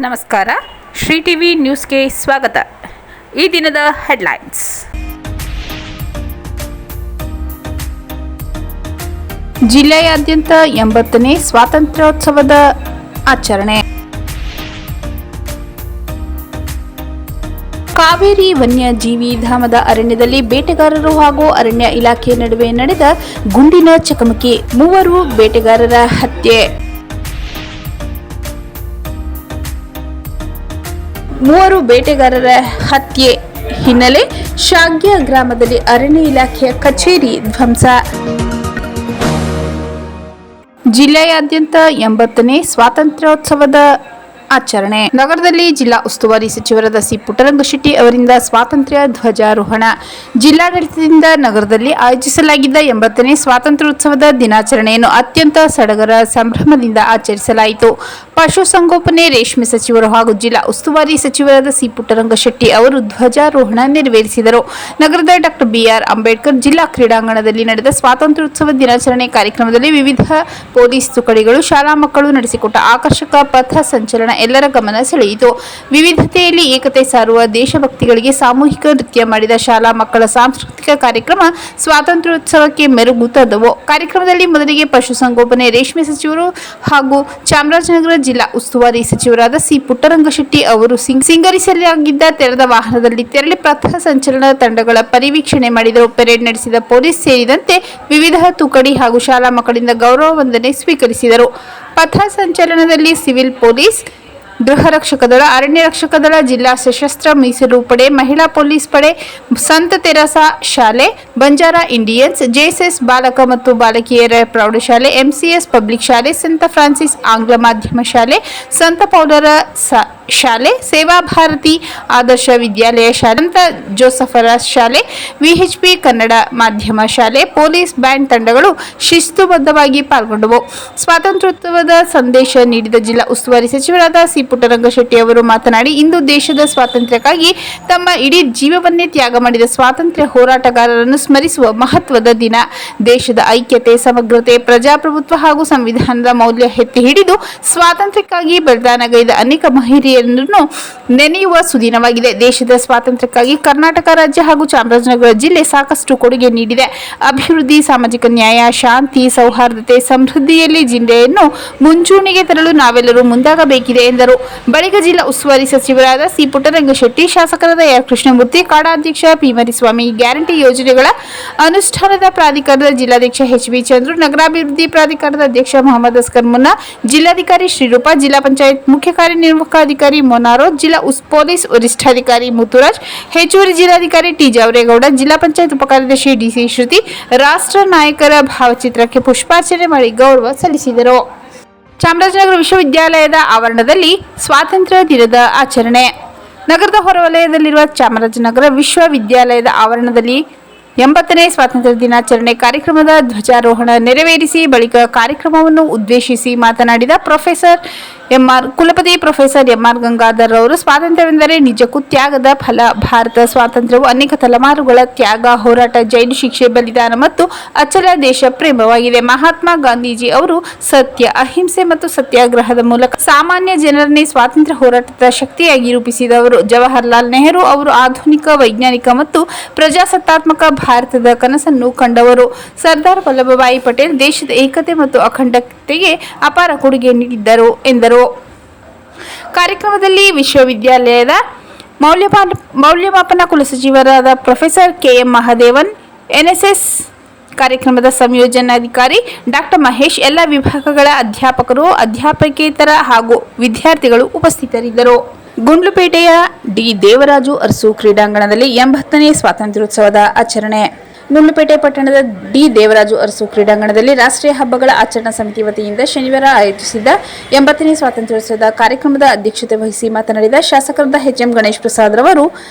ನಮಸ್ಕಾರ. ಶ್ರೀ ಟಿವಿ ನ್ಯೂಸ್ಗೆ ಸ್ವಾಗತ. ಈ ದಿನದ ಹೆಡ್ಲೈನ್ಸ್. ಜಿಲ್ಲೆಯಾದ್ಯಂತ 80ನೇ ಸ್ವಾತಂತ್ರ್ಯೋತ್ಸವದ ಆಚರಣೆ. ಕಾವೇರಿ ವನ್ಯಜೀವಿ ಧಾಮದ ಅರಣ್ಯದಲ್ಲಿ ಬೇಟೆಗಾರರು ಹಾಗೂ ಅರಣ್ಯ ಇಲಾಖೆ ನಡುವೆ ನಡೆದ ಗುಂಡಿನ ಚಕಮಕಿ, 3 ಬೇಟೆಗಾರರ ಹತ್ಯೆ. 3 ಬೇಟೆಗಾರರ ಹತ್ಯೆ ಹಿನ್ನೆಲೆ ಶಾಗ್ಯ ಗ್ರಾಮದಲ್ಲಿ ಅರಣ್ಯ ಇಲಾಖೆಯ ಕಚೇರಿ ಧ್ವಂಸ. ಜಿಲ್ಲೆಯಾದ್ಯಂತ 80ನೇ ಸ್ವಾತಂತ್ರ್ಯೋತ್ಸವದ ಆಚರಣೆ. ನಗರದಲ್ಲಿ ಜಿಲ್ಲಾ ಉಸ್ತುವಾರಿ ಸಚಿವರಾದ ಸಿ ಪುಟ್ಟರಂಗಶೆಟ್ಟಿ ಅವರಿಂದ ಸ್ವಾತಂತ್ರ್ಯ ಧ್ವಜಾರೋಹಣ. ಜಿಲ್ಲಾಡಳಿತದಿಂದ ನಗರದಲ್ಲಿ ಆಯೋಜಿಸಲಾಗಿದ್ದ 80ನೇ ಸ್ವಾತಂತ್ರ್ಯೋತ್ಸವದ ದಿನಾಚರಣೆಯನ್ನು ಅತ್ಯಂತ ಸಡಗರ ಸಂಭ್ರಮದಿಂದ ಆಚರಿಸಲಾಯಿತು. ಪಶುಸಂಗೋಪನೆ, ರೇಷ್ಮೆ ಸಚಿವರು ಹಾಗೂ ಜಿಲ್ಲಾ ಉಸ್ತುವಾರಿ ಸಚಿವರಾದ ಸಿ ಪುಟ್ಟರಂಗಶೆಟ್ಟಿ ಅವರು ಧ್ವಜಾರೋಹಣ ನೆರವೇರಿಸಿದರು. ನಗರದ ಡಾಕ್ಟರ್ ಬಿಆರ್ ಅಂಬೇಡ್ಕರ್ ಜಿಲ್ಲಾ ಕ್ರೀಡಾಂಗಣದಲ್ಲಿ ನಡೆದ ಸ್ವಾತಂತ್ರ್ಯೋತ್ಸವ ದಿನಾಚರಣೆ ಕಾರ್ಯಕ್ರಮದಲ್ಲಿ ವಿವಿಧ ಪೊಲೀಸ್ ತುಕಡಿಗಳು, ಶಾಲಾ ಮಕ್ಕಳು ನಡೆಸಿಕೊಟ್ಟ ಆಕರ್ಷಕ ಪಥ ಸಂಚಲನ ಎಲ್ಲರ ಗಮನ ಸೆಳೆಯಿತು. ವಿವಿಧತೆಯಲ್ಲಿ ಏಕತೆ ಸಾರುವ ದೇಶಭಕ್ತಿಗಳಿಗೆ ಸಾಮೂಹಿಕ ನೃತ್ಯ ಮಾಡಿದ ಶಾಲಾ ಮಕ್ಕಳ ಸಾಂಸ್ಕೃತಿಕ ಕಾರ್ಯಕ್ರಮ ಸ್ವಾತಂತ್ರ್ಯೋತ್ಸವಕ್ಕೆ ಮೆರುಗು ತಂದವು. ಕಾರ್ಯಕ್ರಮದಲ್ಲಿ ಮೊದಲಿಗೆ ಪಶುಸಂಗೋಪನೆ, ರೇಷ್ಮೆ ಸಚಿವರು ಹಾಗೂ ಚಾಮರಾಜನಗರ ಜಿಲ್ಲಾ ಉಸ್ತುವಾರಿ ಸಚಿವರಾದ ಸಿ ಪುಟ್ಟರಂಗಶೆಟ್ಟಿ ಅವರು ಸಿಂಗರಿಸಲಾಗಿದ್ದ ತೆರೆದ ವಾಹನದಲ್ಲಿ ತೆರಳಿ ಪಥ ಸಂಚಲನ ತಂಡಗಳ ಪರಿವೀಕ್ಷಣೆ ಮಾಡಿದರು. ಪೆರೇಡ್ ನಡೆಸಿದ ಪೊಲೀಸ್ ಸೇರಿದಂತೆ ವಿವಿಧ ತುಕಡಿ ಹಾಗೂ ಶಾಲಾ ಮಕ್ಕಳಿಂದ ಗೌರವ ವಂದನೆ ಸ್ವೀಕರಿಸಿದರು. ಪಥ ಸಂಚಲನದಲ್ಲಿ ಸಿವಿಲ್ ಪೊಲೀಸ್, ಗೃಹ ರಕ್ಷಕ ದಳ, ಅರಣ್ಯ ರಕ್ಷಕ ದಳ, ಜಿಲ್ಲಾ ಸಶಸ್ತ್ರ ಮೀಸಲು ಪಡೆ, ಮಹಿಳಾ ಪೊಲೀಸ್ ಪಡೆ, ಸಂತ ತೆರಸಾ ಶಾಲೆ, ಬಂಜಾರಾ ಇಂಡಿಯನ್ಸ್, ಜೆಎಸ್ಎಸ್ ಬಾಲಕ ಮತ್ತು ಬಾಲಕಿಯರ ಪ್ರೌಢಶಾಲೆ, ಎಂಸಿಎಸ್ ಪಬ್ಲಿಕ್ ಶಾಲೆ, ಸಂತ ಫ್ರಾನ್ಸಿಸ್ ಆಂಗ್ಲ ಮಾಧ್ಯಮ ಶಾಲೆ, ಸಂತ ಪೌಲರ ಶಾಲೆ, ಸೇವಾ ಭಾರತಿ ಆದರ್ಶ ವಿದ್ಯಾಲಯ ಶಾಲೆ, ಸಂತ ಜೋಸಫರ ಶಾಲೆ, ವಿಎಚ್ಪಿ ಕನ್ನಡ ಮಾಧ್ಯಮ ಶಾಲೆ, ಪೊಲೀಸ್ ಬ್ಯಾಂಡ್ ತಂಡಗಳು ಶಿಸ್ತುಬದ್ಧವಾಗಿ ಪಾಲ್ಗೊಂಡವು. ಸ್ವಾತಂತ್ರ್ಯೋತ್ಸವದ ಸಂದೇಶ ನೀಡಿದ ಜಿಲ್ಲಾ ಉಸ್ತುವಾರಿ ಸಚಿವರಾದ ಸಿ ಪುಟ್ಟರಂಗಶೆಟ್ಟಿ ಅವರು ಮಾತನಾಡಿ, ಇಂದು ದೇಶದ ಸ್ವಾತಂತ್ರ್ಯಕ್ಕಾಗಿ ತಮ್ಮ ಇಡೀ ಜೀವವನ್ನೇ ತ್ಯಾಗ ಮಾಡಿದ ಸ್ವಾತಂತ್ರ್ಯ ಹೋರಾಟಗಾರರನ್ನು ಸ್ಮರಿಸುವ ಮಹತ್ವದ ದಿನ. ದೇಶದ ಐಕ್ಯತೆ, ಸಮಗ್ರತೆ, ಪ್ರಜಾಪ್ರಭುತ್ವ ಹಾಗೂ ಸಂವಿಧಾನದ ಮೌಲ್ಯ ಎತ್ತಿ ಹಿಡಿದು ಸ್ವಾತಂತ್ರ್ಯಕ್ಕಾಗಿ ಬಲಿದಾನಗೈದ ಅನೇಕ ಮಹಿಳೆಯರನ್ನು ನೆನೆಯುವ ಸುದಿನವಾಗಿದೆ. ದೇಶದ ಸ್ವಾತಂತ್ರ್ಯಕ್ಕಾಗಿ ಕರ್ನಾಟಕ ರಾಜ್ಯ ಹಾಗೂ ಚಾಮರಾಜನಗರ ಜಿಲ್ಲೆ ಸಾಕಷ್ಟು ಕೊಡುಗೆ ನೀಡಿದೆ. ಅಭಿವೃದ್ಧಿ, ಸಾಮಾಜಿಕ ನ್ಯಾಯ, ಶಾಂತಿ, ಸೌಹಾರ್ದತೆ, ಸಮೃದ್ಧಿಯಲ್ಲಿ ಜಿಲ್ಲೆಯನ್ನು ಮುಂಚೂಣಿಗೆ ತರಲು ನಾವೆಲ್ಲರೂ ಮುಂದಾಗಬೇಕಿದೆ ಎಂದರು. ಬಳಿಕ ಜಿಲ್ಲಾ ಉಸ್ತುವಾರಿ ಸಚಿವರಾದ ಸಿ ಪುಟ್ಟರಂಗಶೆಟ್ಟಿ, ಶಾಸಕರಾದ ಆರ್ ಕೃಷ್ಣಮೂರ್ತಿ, ಕಾಡಾಧ್ಯಕ್ಷ ಪಿ ಮರಿಸ್ವಾಮಿ, ಗ್ಯಾರಂಟಿ ಯೋಜನೆಗಳ ಅನುಷ್ಠಾನದ ಪ್ರಾಧಿಕಾರದ ಜಿಲ್ಲಾಧ್ಯಕ್ಷ ಎಚ್ ಬಿ ಚಂದ್ರು, ನಗರಾಭಿವೃದ್ಧಿ ಪ್ರಾಧಿಕಾರದ ಅಧ್ಯಕ್ಷ ಮೊಹಮ್ಮದ್ ಅಸ್ಕರ್ ಮುನ್ನಾ, ಜಿಲ್ಲಾಧಿಕಾರಿ ಶ್ರೀರೂಪ, ಜಿಲ್ಲಾ ಪಂಚಾಯತ್ ಮುಖ್ಯ ಕಾರ್ಯನಿರ್ವಾಹಕ ಅಧಿಕಾರಿ ಮೊನಾರೋ, ಜಿಲ್ಲಾ ಪೊಲೀಸ್ ವರಿಷ್ಠಾಧಿಕಾರಿ ಮುತ್ತುರಾಜ್, ಹೆಚ್ಚುವರಿ ಜಿಲ್ಲಾಧಿಕಾರಿ ಟಿ ಜಾವರೇಗೌಡ, ಜಿಲ್ಲಾ ಪಂಚಾಯತ್ ಉಪಕಾರ್ಯದರ್ಶಿ ಡಿಸಿ ಶ್ರುತಿ, ರಾಷ್ಟ್ರ ನಾಯಕರ ಭಾವಚಿತ್ರಕ್ಕೆ ಪುಷ್ಪಾರ್ಚನೆ ಮಾಡಿ ಗೌರವ ಸಲ್ಲಿಸಿದರು. ಚಾಮರಾಜನಗರ ವಿಶ್ವವಿದ್ಯಾಲಯದ ಆವರಣದಲ್ಲಿ ಸ್ವಾತಂತ್ರ್ಯ ದಿನದ ಆಚರಣೆ. ನಗರದ ಹೊರವಲಯದಲ್ಲಿರುವ ಚಾಮರಾಜನಗರ ವಿಶ್ವವಿದ್ಯಾಲಯದ ಆವರಣದಲ್ಲಿ 80ನೇ ಸ್ವಾತಂತ್ರ್ಯ ದಿನಾಚರಣೆ ಕಾರ್ಯಕ್ರಮದ ಧ್ವಜಾರೋಹಣ ನೆರವೇರಿಸಿ ಬಳಿಕ ಕಾರ್ಯಕ್ರಮವನ್ನು ಉದ್ದೇಶಿಸಿ ಮಾತನಾಡಿದ ಕುಲಪತಿ ಪ್ರೊಫೆಸರ್ ಎಂಆರ್ ಗಂಗಾಧರ್ ಅವರು, ಸ್ವಾತಂತ್ರ್ಯವೆಂದರೆ ನಿಜಕ್ಕೂ ತ್ಯಾಗದ ಫಲ. ಭಾರತ ಸ್ವಾತಂತ್ರ್ಯವು ಅನೇಕ ತಲೆಮಾರುಗಳ ತ್ಯಾಗ, ಹೋರಾಟ, ಜೈಲು ಶಿಕ್ಷೆ, ಬಲಿದಾನ ಮತ್ತು ಅಚಲ ದೇಶ ಪ್ರೇಮವಾಗಿದೆ. ಮಹಾತ್ಮ ಗಾಂಧೀಜಿ ಅವರು ಸತ್ಯ, ಅಹಿಂಸೆ ಮತ್ತು ಸತ್ಯಾಗ್ರಹದ ಮೂಲಕ ಸಾಮಾನ್ಯ ಜನರನ್ನೇ ಸ್ವಾತಂತ್ರ್ಯ ಹೋರಾಟದ ಶಕ್ತಿಯಾಗಿ ರೂಪಿಸಿದವರು. ಜವಾಹರಲಾಲ್ ನೆಹರು ಅವರು ಆಧುನಿಕ, ವೈಜ್ಞಾನಿಕ ಮತ್ತು ಪ್ರಜಾಸತ್ತಾತ್ಮಕ ಭಾರತದ ಕನಸನ್ನು ಕಂಡವರು. ಸರ್ದಾರ್ ವಲ್ಲಭಭಾಯಿ ಪಟೇಲ್ ದೇಶದ ಏಕತೆ ಮತ್ತು ಅಖಂಡತೆಗೆ ಅಪಾರ ಕೊಡುಗೆ ನೀಡಿದ್ದರು ಎಂದರು. ಕಾರ್ಯಕ್ರಮದಲ್ಲಿ ವಿಶ್ವವಿದ್ಯಾಲಯದ ಮೌಲ್ಯಮಾಪನ ಕುಲಸಚಿವರಾದ ಪ್ರೊಫೆಸರ್ ಕೆಎಂ ಮಹದೇವನ್, ಎನ್ಎಸ್ಎಸ್ ಕಾರ್ಯಕ್ರಮದ ಸಂಯೋಜನಾಧಿಕಾರಿ ಡಾಕ್ಟರ್ ಮಹೇಶ್, ಎಲ್ಲ ವಿಭಾಗಗಳ ಅಧ್ಯಾಪಕರು, ಅಧ್ಯಾಪಕೇತರ ಹಾಗೂ ವಿದ್ಯಾರ್ಥಿಗಳು ಉಪಸ್ಥಿತರಿದ್ದರು. ಗುಂಡ್ಲುಪೇಟೆಯ ಡಿ ದೇವರಾಜು ಅರಸು ಕ್ರೀಡಾಂಗಣದಲ್ಲಿ 80ನೇ ಸ್ವಾತಂತ್ರ್ಯೋತ್ಸವದ ಆಚರಣೆ. ಗುಂಡ್ಲುಪೇಟೆ ಪಟ್ಟಣದ ಡಿ ದೇವರಾಜು ಅರಸು ಕ್ರೀಡಾಂಗಣದಲ್ಲಿ ರಾಷ್ಟ್ರೀಯ ಹಬ್ಬಗಳ ಆಚರಣಾ ಸಮಿತಿ ವತಿಯಿಂದ ಶನಿವಾರ ಆಯೋಜಿಸಿದ್ದ 80ನೇ ಸ್ವಾತಂತ್ರ್ಯೋತ್ಸವದ ಕಾರ್ಯಕ್ರಮದ ಅಧ್ಯಕ್ಷತೆ ವಹಿಸಿ ಮಾತನಾಡಿದ ಶಾಸಕರಾದ ಎಚ್ ಎಂ ಗಣೇಶ್ ಪ್ರಸಾದ್ ರವರು,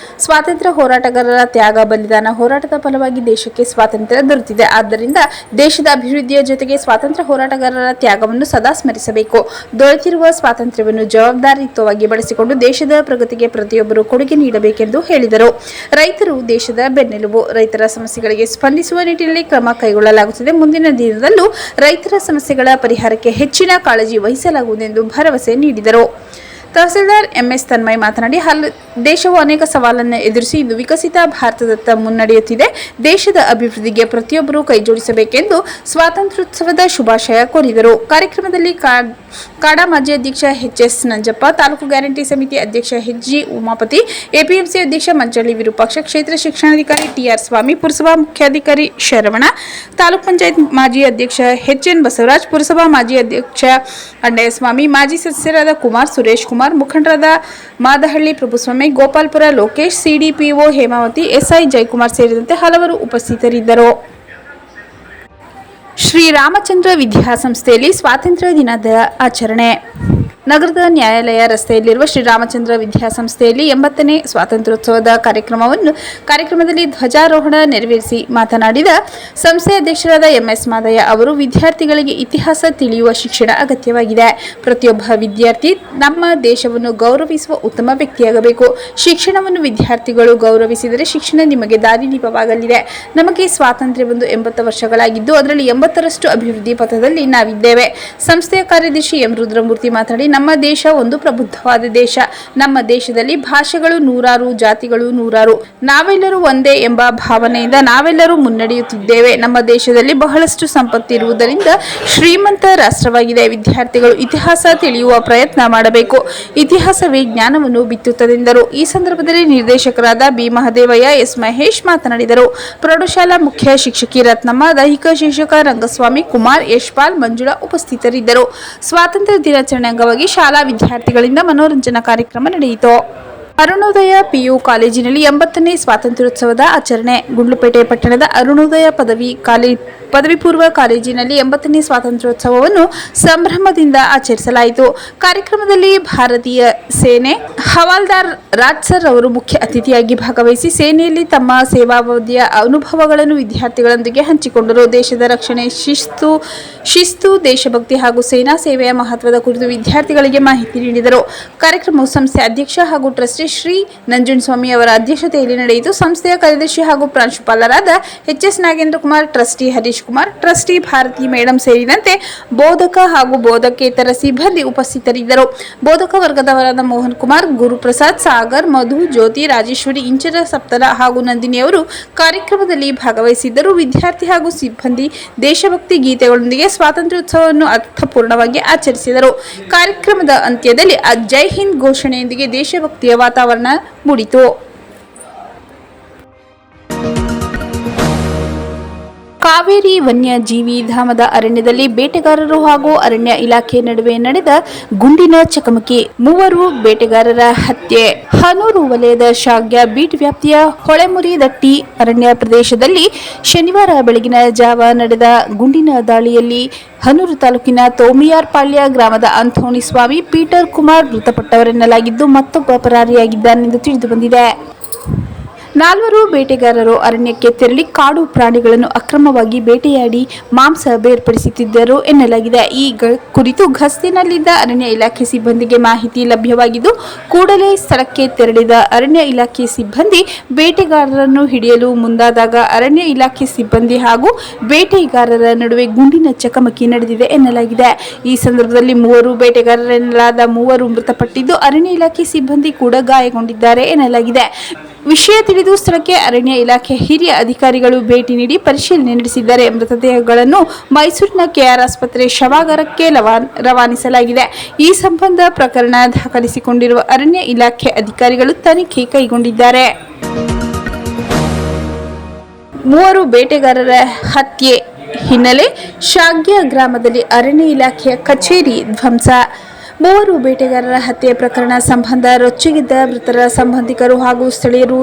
ಸ್ವಾತಂತ್ರ್ಯ ಹೋರಾಟಗಾರರ ತ್ಯಾಗ, ಬಲಿದಾನ, ಹೋರಾಟದ ಫಲವಾಗಿ ದೇಶಕ್ಕೆ ಸ್ವಾತಂತ್ರ್ಯ ದೊರೆತಿದೆ. ಆದ್ದರಿಂದ ದೇಶದ ಅಭಿವೃದ್ಧಿಯ ಜೊತೆಗೆ ಸ್ವಾತಂತ್ರ್ಯ ಹೋರಾಟಗಾರರ ತ್ಯಾಗವನ್ನು ಸದಾ ಸ್ಮರಿಸಬೇಕು. ದೊರೆತಿರುವ ಸ್ವಾತಂತ್ರ್ಯವನ್ನು ಜವಾಬ್ದಾರಿಯುತವಾಗಿ ಬಳಸಿಕೊಂಡು ದೇಶದ ಪ್ರಗತಿಗೆ ಪ್ರತಿಯೊಬ್ಬರು ಕೊಡುಗೆ ನೀಡಬೇಕೆಂದು ಹೇಳಿದರು. ರೈತರು ದೇಶದ ಬೆನ್ನೆಲುಬು. ರೈತರ ಸಮಸ್ಯೆಗಳಿಗೆ ಸ್ಪಂದಿಸುವ ನಿಟ್ಟಿನಲ್ಲಿ ಕ್ರಮ ಕೈಗೊಳ್ಳಲಾಗುತ್ತದೆ. ಮುಂದಿನ ದಿನದಲ್ಲೂ ರೈತರ ಸಮಸ್ಯೆಗಳ ಪರಿಹಾರಕ್ಕೆ ಹೆಚ್ಚಿನ ಕಾಳಜಿ ವಹಿಸಲಾಗುವುದೆಂದು ಭರವಸೆ ನೀಡಿದರು. ತಹಸೀಲ್ದಾರ್ ಎಂಎಸ್ ತನ್ಮಯ್ ಮಾತನಾಡಿ ದೇಶವು ಅನೇಕ ಸವಾಲನ್ನು ಎದುರಿಸಿ ಇಂದು ವಿಕಸಿತ ಭಾರತದತ್ತ ಮುನ್ನಡೆಯುತ್ತಿದೆ. ದೇಶದ ಅಭಿವೃದ್ಧಿಗೆ ಪ್ರತಿಯೊಬ್ಬರೂ ಕೈಜೋಡಿಸಬೇಕೆಂದು ಸ್ವಾತಂತ್ರ್ಯೋತ್ಸವದ ಶುಭಾಶಯ ಕೋರಿದರು. ಕಾರ್ಯಕ್ರಮದಲ್ಲಿ ಕಾಡಾ ಮಾಜಿ ಅಧ್ಯಕ್ಷ ಎಚ್.ಎಸ್. ನಂಜಪ್ಪ, ತಾಲೂಕು ಗ್ಯಾರಂಟಿ ಸಮಿತಿ ಅಧ್ಯಕ್ಷ ಎಚ್.ಜಿ. ಉಮಾಪತಿ, ಎಪಿಎಂಸಿ ಅಧ್ಯಕ್ಷ ಮಂಚಳ್ಳಿ ವಿರೂಪಾಕ್ಷ, ಕ್ಷೇತ್ರ ಶಿಕ್ಷಣಾಧಿಕಾರಿ ಟಿ.ಆರ್. ಸ್ವಾಮಿ, ಪುರಸಭಾ ಮುಖ್ಯಾಧಿಕಾರಿ ಶರವಣ, ತಾಲೂಕು ಪಂಚಾಯತ್ ಮಾಜಿ ಅಧ್ಯಕ್ಷ ಎಚ್.ಎನ್. ಬಸವರಾಜ್, ಪುರಸಭಾ ಮಾಜಿ ಅಧ್ಯಕ್ಷ ಅಣ್ಣಯ್ಯ ಸ್ವಾಮಿ, ಮಾಜಿ ಸದಸ್ಯರಾದ ಕುಮಾರ್, ಸುರೇಶ್ ಕುಮಾರ್, ಮುಖಂಡರಾದ ಮಾದಹಳ್ಳಿ ಪ್ರಭುಸ್ವಾಮಿ, ಗೋಪಾಲ್ಪುರ ಲೋಕೇಶ್, ಸಿಡಿಪಿಒ ಹೇಮಾವತಿ, ಎಸ್ಐ ಜಯಕುಮಾರ್ ಸೇರಿದಂತೆ ಹಲವರು ಉಪಸ್ಥಿತರಿದ್ದರು. ಶ್ರೀರಾಮಚಂದ್ರ ವಿದ್ಯಾಸಂಸ್ಥೆಯಲ್ಲಿ ಸ್ವಾತಂತ್ರ್ಯ ದಿನದ ಆಚರಣೆ. ನಗರದ ನ್ಯಾಯಾಲಯ ರಸ್ತೆಯಲ್ಲಿರುವ ಶ್ರೀರಾಮಚಂದ್ರ ವಿದ್ಯಾಸಂಸ್ಥೆಯಲ್ಲಿ 80ನೇ ಸ್ವಾತಂತ್ರ್ಯೋತ್ಸವದ ಕಾರ್ಯಕ್ರಮದಲ್ಲಿ ಧ್ವಜಾರೋಹಣ ನೆರವೇರಿಸಿ ಮಾತನಾಡಿದ ಸಂಸ್ಥೆಯ ಅಧ್ಯಕ್ಷರಾದ ಎಂಎಸ್ ಮಾದಯ್ಯ ಅವರು, ವಿದ್ಯಾರ್ಥಿಗಳಿಗೆ ಇತಿಹಾಸ ತಿಳಿಯುವ ಶಿಕ್ಷಣ ಅಗತ್ಯವಾಗಿದೆ. ಪ್ರತಿಯೊಬ್ಬ ವಿದ್ಯಾರ್ಥಿ ನಮ್ಮ ದೇಶವನ್ನು ಗೌರವಿಸುವ ಉತ್ತಮ ವ್ಯಕ್ತಿಯಾಗಬೇಕು. ಶಿಕ್ಷಣವನ್ನು ವಿದ್ಯಾರ್ಥಿಗಳು ಗೌರವಿಸಿದರೆ ಶಿಕ್ಷಣ ನಿಮಗೆ ದಾರಿದೀಪವಾಗಲಿದೆ. ನಮಗೆ ಸ್ವಾತಂತ್ರ್ಯ ಬಂದು 80 ವರ್ಷಗಳಾಗಿದ್ದು ಅದರಲ್ಲಿ 80ರಷ್ಟು ಅಭಿವೃದ್ಧಿ ಪಥದಲ್ಲಿ ನಾವಿದ್ದೇವೆ. ಸಂಸ್ಥೆಯ ಕಾರ್ಯದರ್ಶಿ ಎಂ ರುದ್ರಮೂರ್ತಿ ಮಾತನಾಡಿ, ನಮ್ಮ ದೇಶ ಒಂದು ಪ್ರಬುದ್ಧವಾದ ದೇಶ. ನಮ್ಮ ದೇಶದಲ್ಲಿ ಭಾಷೆಗಳು ನೂರಾರು, ಜಾತಿಗಳು ನೂರಾರು. ನಾವೆಲ್ಲರೂ ಒಂದೇ ಎಂಬ ಭಾವನೆಯಿಂದ ನಾವೆಲ್ಲರೂ ಮುನ್ನಡೆಯುತ್ತಿದ್ದೇವೆ. ನಮ್ಮ ದೇಶದಲ್ಲಿ ಬಹಳಷ್ಟು ಸಂಪತ್ತಿರುವುದರಿಂದ ಶ್ರೀಮಂತ ರಾಷ್ಟ್ರವಾಗಿದೆ. ವಿದ್ಯಾರ್ಥಿಗಳು ಇತಿಹಾಸ ತಿಳಿಯುವ ಪ್ರಯತ್ನ ಮಾಡಬೇಕು. ಇತಿಹಾಸವೇ ಜ್ಞಾನವನ್ನು ಬಿತ್ತುತ್ತದೆಂದರು. ಈ ಸಂದರ್ಭದಲ್ಲಿ ನಿರ್ದೇಶಕರಾದ ಬಿ ಮಹದೇವಯ್ಯ, ಎಸ್ ಮಹೇಶ್ ಮಾತನಾಡಿದರು. ಪ್ರೌಢಶಾಲಾ ಮುಖ್ಯ ಶಿಕ್ಷಕಿ ರತ್ನಮ್ಮ, ದೈಹಿಕ ಶಿಕ್ಷಕ ರಂಗಸ್ವಾಮಿ, ಕುಮಾರ್, ಯಶ್ಪಾಲ್, ಮಂಜುಳಾ ಉಪಸ್ಥಿತರಿದ್ದರು. ಸ್ವಾತಂತ್ರ್ಯ ದಿನಾಚರಣೆ ಅಂಗವಾಗಿ ಶಾಲಾ ವಿದ್ಯಾರ್ಥಿಗಳಿಂದ ಮನೋರಂಜನಾ ಕಾರ್ಯಕ್ರಮ ನಡೆಯಿತು. ಅರುಣೋದಯ ಪಿಯು ಕಾಲೇಜಿನಲ್ಲಿ 80ನೇ ಸ್ವಾತಂತ್ರ್ಯೋತ್ಸವದ ಆಚರಣೆ. ಗುಂಡ್ಲುಪೇಟೆ ಪಟ್ಟಣದ ಅರುಣೋದಯ ಪದವಿ ಪೂರ್ವ ಕಾಲೇಜಿನಲ್ಲಿ 80ನೇ ಸ್ವಾತಂತ್ರ್ಯೋತ್ಸವವನ್ನು ಸಂಭ್ರಮದಿಂದ ಆಚರಿಸಲಾಯಿತು. ಕಾರ್ಯಕ್ರಮದಲ್ಲಿ ಭಾರತೀಯ ಸೇನೆ ಹವಾಲ್ದಾರ್ ರಾಜ್ ಸರ್ ಅವರು ಮುಖ್ಯ ಅತಿಥಿಯಾಗಿ ಭಾಗವಹಿಸಿ ಸೇನೆಯಲ್ಲಿ ತಮ್ಮ ಸೇವಾವಧಿಯ ಅನುಭವಗಳನ್ನು ವಿದ್ಯಾರ್ಥಿಗಳೊಂದಿಗೆ ಹಂಚಿಕೊಂಡರು. ದೇಶದ ರಕ್ಷಣೆ, ಶಿಸ್ತು, ದೇಶಭಕ್ತಿ ಹಾಗೂ ಸೇನಾ ಸೇವೆಯ ಮಹತ್ವದ ಕುರಿತು ವಿದ್ಯಾರ್ಥಿಗಳಿಗೆ ಮಾಹಿತಿ ನೀಡಿದರು. ಕಾರ್ಯಕ್ರಮವು ಸಂಸ್ಥೆ ಅಧ್ಯಕ್ಷ ಹಾಗೂ ಟ್ರಸ್ಟಿ ಶ್ರೀ ನಂಜುಂಡಸ್ವಾಮಿ ಅವರ ಅಧ್ಯಕ್ಷತೆಯಲ್ಲಿ ನಡೆಯಿತು. ಸಂಸ್ಥೆಯ ಕಾರ್ಯದರ್ಶಿ ಹಾಗೂ ಪ್ರಾಂಶುಪಾಲರಾದ H S. Nagendra Kumar, trustee Harish Kumar, trustee Bharathi madam ಸೇರಿದಂತೆ ಬೋಧಕ ಹಾಗೂ ಬೋಧಕೇತರ ಸಿಬ್ಬಂದಿ ಉಪಸ್ಥಿತರಿದ್ದರು. ಬೋಧಕ ವರ್ಗದವರಾದ ಮೋಹನ್ ಕುಮಾರ್, ಗುರುಪ್ರಸಾದ್, ಸಾಗರ್, ಮಧು, ಜ್ಯೋತಿ, ರಾಜೇಶ್ವರಿ, ಇಂಚರ ಸಪ್ತರ ಹಾಗೂ ನಂದಿನಿ ಅವರು ಕಾರ್ಯಕ್ರಮದಲ್ಲಿ ಭಾಗವಹಿಸಿದ್ದರು. ವಿದ್ಯಾರ್ಥಿ ಹಾಗೂ ಸಿಬ್ಬಂದಿ ದೇಶಭಕ್ತಿ ಗೀತೆಗಳೊಂದಿಗೆ ಸ್ವಾತಂತ್ರ್ಯೋತ್ಸವವನ್ನು ಅರ್ಥಪೂರ್ಣವಾಗಿ ಆಚರಿಸಿದರು. ಕಾರ್ಯಕ್ರಮದ ಅಂತ್ಯದಲ್ಲಿ ಜೈ ಹಿಂದ್ ಘೋಷಣೆಯೊಂದಿಗೆ ದೇಶಭಕ್ತಿಯ ವಾತಾವರಣ ಮೂಡಿತು. ಕಾವೇರಿ ವನ್ಯಜೀವಿ ಧಾಮದ ಅರಣ್ಯದಲ್ಲಿ ಬೇಟೆಗಾರರು ಹಾಗೂ ಅರಣ್ಯ ಇಲಾಖೆ ನಡುವೆ ನಡೆದ ಗುಂಡಿನ ಚಕಮಕಿ, 3 ಬೇಟೆಗಾರರ ಹತ್ಯೆ. ಹನೂರು ವಲಯದ ಶಾಗ್ಯ ಬೀಟ್ ವ್ಯಾಪ್ತಿಯ ಹೊಳೆಮುರಿದಟ್ಟಿ ಅರಣ್ಯ ಪ್ರದೇಶದಲ್ಲಿ ಶನಿವಾರ ಬೆಳಗಿನ ಜಾವ ನಡೆದ ಗುಂಡಿನ ದಾಳಿಯಲ್ಲಿ ಹನೂರು ತಾಲೂಕಿನ ತೋಮಿಯಾರ್ಪಾಳ್ಯ ಗ್ರಾಮದ ಅಂಥೋಣಿ ಸ್ವಾಮಿ, ಪೀಟರ್ ಕುಮಾರ್ ಮೃತಪಟ್ಟವರೆನ್ನಲಾಗಿದ್ದು ಮತ್ತೊಬ್ಬ ಪರಾರಿಯಾಗಿದ್ದಾನೆಂದು ತಿಳಿದುಬಂದಿದೆ. 4 ಬೇಟೆಗಾರರು ಅರಣ್ಯಕ್ಕೆ ತೆರಳಿ ಕಾಡು ಪ್ರಾಣಿಗಳನ್ನು ಅಕ್ರಮವಾಗಿ ಬೇಟೆಯಾಡಿ ಮಾಂಸ ಬೇರ್ಪಡಿಸುತ್ತಿದ್ದರು ಎನ್ನಲಾಗಿದೆ. ಈ ಕುರಿತು ಗಸ್ತಿನಲ್ಲಿದ್ದ ಅರಣ್ಯ ಇಲಾಖೆ ಸಿಬ್ಬಂದಿಗೆ ಮಾಹಿತಿ ಲಭ್ಯವಾಗಿದ್ದು ಕೂಡಲೇ ಸ್ಥಳಕ್ಕೆ ತೆರಳಿದ ಅರಣ್ಯ ಇಲಾಖೆ ಸಿಬ್ಬಂದಿ ಬೇಟೆಗಾರರನ್ನು ಹಿಡಿಯಲು ಮುಂದಾದಾಗ ಅರಣ್ಯ ಇಲಾಖೆ ಸಿಬ್ಬಂದಿ ಹಾಗೂ ಬೇಟೆಗಾರರ ನಡುವೆ ಗುಂಡಿನ ಚಕಮಕಿ ನಡೆದಿದೆ ಎನ್ನಲಾಗಿದೆ. ಈ ಸಂದರ್ಭದಲ್ಲಿ 3 ಬೇಟೆಗಾರರೆನ್ನಲಾದ 3 ಮೃತಪಟ್ಟಿದ್ದು ಅರಣ್ಯ ಇಲಾಖೆ ಸಿಬ್ಬಂದಿ ಕೂಡ ಗಾಯಗೊಂಡಿದ್ದಾರೆ ಎನ್ನಲಾಗಿದೆ. ವಿಷಯ ತಿಳಿದು ಸ್ಥಳಕ್ಕೆ ಅರಣ್ಯ ಇಲಾಖೆ ಹಿರಿಯ ಅಧಿಕಾರಿಗಳು ಭೇಟಿ ನೀಡಿ ಪರಿಶೀಲನೆ ನಡೆಸಿದ್ದಾರೆ. ಮೃತದೇಹಗಳನ್ನು ಮೈಸೂರಿನ ಕೆಆರ್ ಆಸ್ಪತ್ರೆ ಶವಾಗಾರಕ್ಕೆ ರವಾನಿಸಲಾಗಿದೆ. ಈ ಸಂಬಂಧ ಪ್ರಕರಣ ದಾಖಲಿಸಿಕೊಂಡಿರುವ ಅರಣ್ಯ ಇಲಾಖೆ ಅಧಿಕಾರಿಗಳು ತನಿಖೆ ಕೈಗೊಂಡಿದ್ದಾರೆ. 3 ಬೇಟೆಗಾರರ ಹತ್ಯೆ ಹಿನ್ನೆಲೆ ಶಾಗ್ಯ ಗ್ರಾಮದಲ್ಲಿ ಅರಣ್ಯ ಇಲಾಖೆಯ ಕಚೇರಿ ಧ್ವಂಸ. 3 ಬೇಟೆಗಾರರ ಹತ್ಯೆ ಪ್ರಕರಣ ಸಂಬಂಧ ರೊಚ್ಚಿಗೆದ್ದ ಮೃತರ ಸಂಬಂಧಿಕರು ಹಾಗೂ ಸ್ಥಳೀಯರು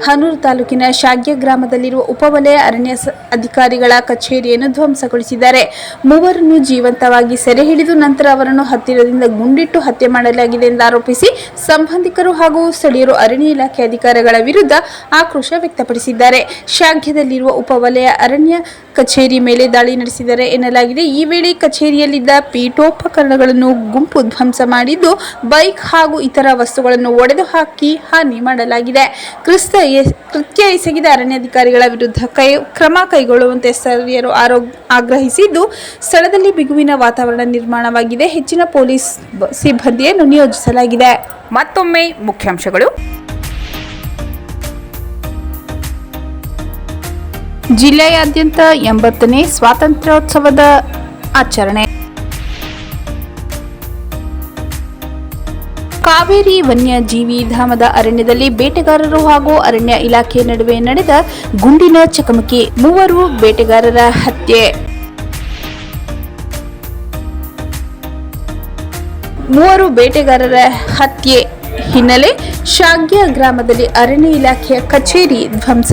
ಹನೂರು ತಾಲೂಕಿನ ಶಾಗ್ಯ ಗ್ರಾಮದಲ್ಲಿರುವ ಉಪವಲಯ ಅರಣ್ಯ ಅಧಿಕಾರಿಗಳ ಕಚೇರಿಯನ್ನು ಧ್ವಂಸಗೊಳಿಸಿದ್ದಾರೆ. 3ರನ್ನು ಜೀವಂತವಾಗಿ ಸೆರೆ ಹಿಡಿದು ನಂತರ ಅವರನ್ನು ಹತ್ತಿರದಿಂದ ಗುಂಡಿಟ್ಟು ಹತ್ಯೆ ಮಾಡಲಾಗಿದೆ ಎಂದು ಆರೋಪಿಸಿ ಸಂಬಂಧಿಕರು ಹಾಗೂ ಸ್ಥಳೀಯರು ಅರಣ್ಯ ಇಲಾಖೆ ಅಧಿಕಾರಿಗಳ ವಿರುದ್ಧ ಆಕ್ರೋಶ ವ್ಯಕ್ತಪಡಿಸಿದ್ದಾರೆ. ಶಾಗ್ಯದಲ್ಲಿರುವ ಉಪವಲಯ ಅರಣ್ಯ ಕಚೇರಿ ಮೇಲೆ ದಾಳಿ ನಡೆಸಿದ್ದಾರೆ ಎನ್ನಲಾಗಿದೆ. ಈ ವೇಳೆ ಕಚೇರಿಯಲ್ಲಿದ್ದ ಪೀಠೋಪಕರಣಗಳನ್ನು ಗುಂಪು ಧ್ವಂಸ ಮಾಡಿದ್ದು ಬೈಕ್ ಹಾಗೂ ಇತರ ವಸ್ತುಗಳನ್ನು ಒಡೆದು ಹಾಕಿ ಹಾನಿ ಮಾಡಲಾಗಿದೆ. ಕೃತ್ಯ ಎಸಗಿದ ಅರಣ್ಯಾಧಿಕಾರಿಗಳ ವಿರುದ್ಧ ಕ್ರಮ ಕೈಗೊಳ್ಳುವಂತೆ ಸ್ಥಳೀಯರು ಆಗ್ರಹಿಸಿದ್ದು, ಸ್ಥಳದಲ್ಲಿ ಬಿಗುವಿನ ವಾತಾವರಣ ನಿರ್ಮಾಣವಾಗಿದೆ. ಹೆಚ್ಚಿನ ಪೊಲೀಸ್ ಸಿಬ್ಬಂದಿಯನ್ನು ನಿಯೋಜಿಸಲಾಗಿದೆ. ಮತ್ತೊಮ್ಮೆ ಮುಖ್ಯಾಂಶಗಳು. ಜಿಲ್ಲೆಯಾದ್ಯಂತ 80ನೇ ಸ್ವಾತಂತ್ರ್ಯೋತ್ಸವದ ಆಚರಣೆ. ಕಾವೇರಿ ವನ್ಯಜೀವಿ ಧಾಮದ ಅರಣ್ಯದಲ್ಲಿ ಬೇಟೆಗಾರರು ಹಾಗೂ ಅರಣ್ಯ ಇಲಾಖೆ ನಡುವೆ ನಡೆದ ಗುಂಡಿನ ಚಕಮಕಿ, 3 ಬೇಟೆಗಾರರ ಹತ್ಯೆ. 3 ಬೇಟೆಗಾರರ ಹತ್ಯೆ ಹಿನ್ನೆಲೆ ಶಾಗ್ಯ ಗ್ರಾಮದಲ್ಲಿ ಅರಣ್ಯ ಇಲಾಖೆಯ ಕಚೇರಿ ಧ್ವಂಸ.